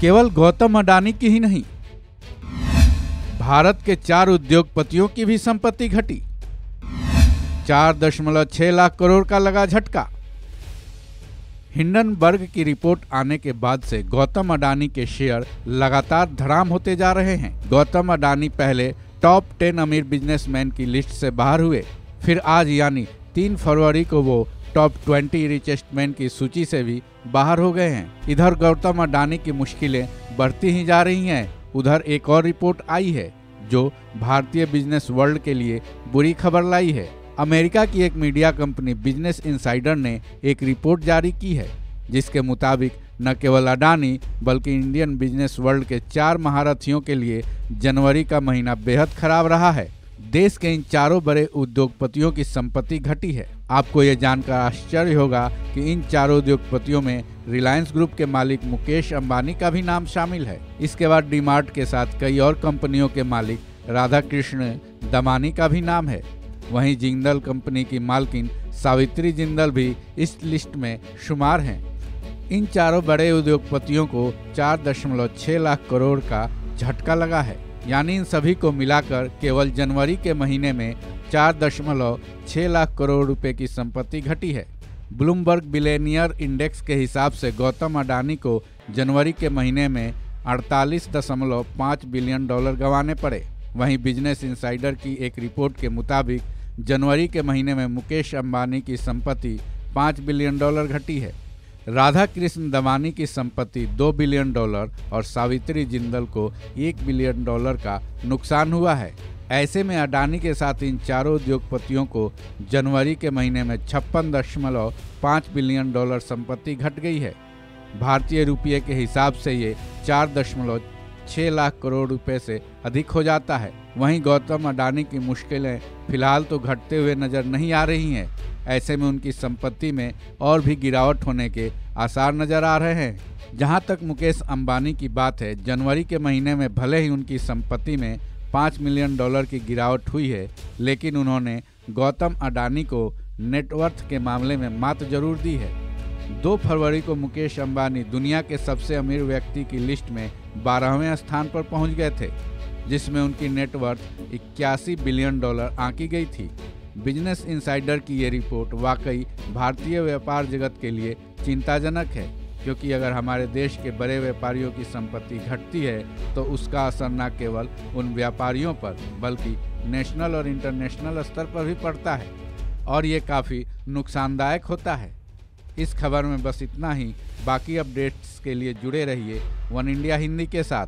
केवल गौतम अडानी की ही नहीं, भारत के 4 उद्योगपतियों की भी संपत्ति घटी। 4.6 लाख करोड़ का लगा झटका। हिंडनबर्ग की रिपोर्ट आने के बाद से गौतम अडानी के शेयर लगातार धड़ाम होते जा रहे हैं। गौतम अडानी पहले टॉप 10 अमीर बिजनेसमैन की लिस्ट से बाहर हुए, फिर आज यानी 3 फरवरी को वो टॉप 20 रिचेस्ट मैन की सूची से भी बाहर हो गए हैं। इधर गौतम अडानी की मुश्किलें बढ़ती ही जा रही हैं। उधर एक और रिपोर्ट आई है जो भारतीय बिजनेस वर्ल्ड के लिए बुरी खबर लाई है। अमेरिका की एक मीडिया कंपनी बिजनेस इनसाइडर ने एक रिपोर्ट जारी की है जिसके मुताबिक न केवल अडानी बल्कि इंडियन बिजनेस वर्ल्ड के 4 महारथियों के लिए जनवरी का महीना बेहद खराब रहा है। देश के इन चारों बड़े उद्योगपतियों की संपत्ति घटी है। आपको ये जानकर आश्चर्य होगा कि इन चारों उद्योगपतियों में रिलायंस ग्रुप के मालिक मुकेश अंबानी का भी नाम शामिल है। इसके बाद डीमार्ट के साथ कई और कंपनियों के मालिक राधाकृष्ण दमानी का भी नाम है। वहीं जिंदल कंपनी की मालकिन सावित्री जिंदल भी इस लिस्ट में शुमार हैं। इन चारों बड़े उद्योगपतियों को 4.6 लाख करोड़ का झटका लगा है, यानी इन सभी को मिलाकर केवल जनवरी के महीने में 4.6 लाख करोड़ रुपए की संपत्ति घटी है। ब्लूमबर्ग बिलियनियर इंडेक्स के हिसाब से गौतम अडानी को जनवरी के महीने में 48.5 बिलियन डॉलर गंवाने पड़े। वहीं बिजनेस इनसाइडर की एक रिपोर्ट के मुताबिक जनवरी के महीने में मुकेश अंबानी की संपत्ति 5 बिलियन डॉलर घटी है। राधा कृष्ण दमानी की संपत्ति 2 बिलियन डॉलर और सावित्री जिंदल को 1 बिलियन डॉलर का नुकसान हुआ है। ऐसे में अडानी के साथ इन चारों उद्योगपतियों को जनवरी के महीने में 56.5 बिलियन डॉलर संपत्ति घट गई है। भारतीय रुपये के हिसाब से ये 4.6 लाख करोड़ रुपए से अधिक हो जाता है। वहीं गौतम अडानी की मुश्किलें फिलहाल तो घटते हुए नजर नहीं आ रही हैं। ऐसे में उनकी संपत्ति में और भी गिरावट होने के आसार नजर आ रहे हैं। जहां तक मुकेश अंबानी की बात है, जनवरी के महीने में भले ही उनकी संपत्ति में 5 मिलियन डॉलर की गिरावट हुई है, लेकिन उन्होंने गौतम अडानी को नेटवर्थ के मामले में मात जरूर दी है। 2 फरवरी को मुकेश अंबानी दुनिया के सबसे अमीर व्यक्ति की लिस्ट में 12वें स्थान पर पहुंच गए थे, जिसमें उनकी नेटवर्थ 81 बिलियन डॉलर आंकी गई थी। बिजनेस इनसाइडर की ये रिपोर्ट वाकई भारतीय व्यापार जगत के लिए चिंताजनक है, क्योंकि अगर हमारे देश के बड़े व्यापारियों की संपत्ति घटती है तो उसका असर न केवल उन व्यापारियों पर बल्कि नेशनल और इंटरनेशनल स्तर पर भी पड़ता है और ये काफ़ी नुकसानदायक होता है। इस खबर में बस इतना ही। बाकी अपडेट्स के लिए जुड़े रहिए वन इंडिया हिंदी के साथ।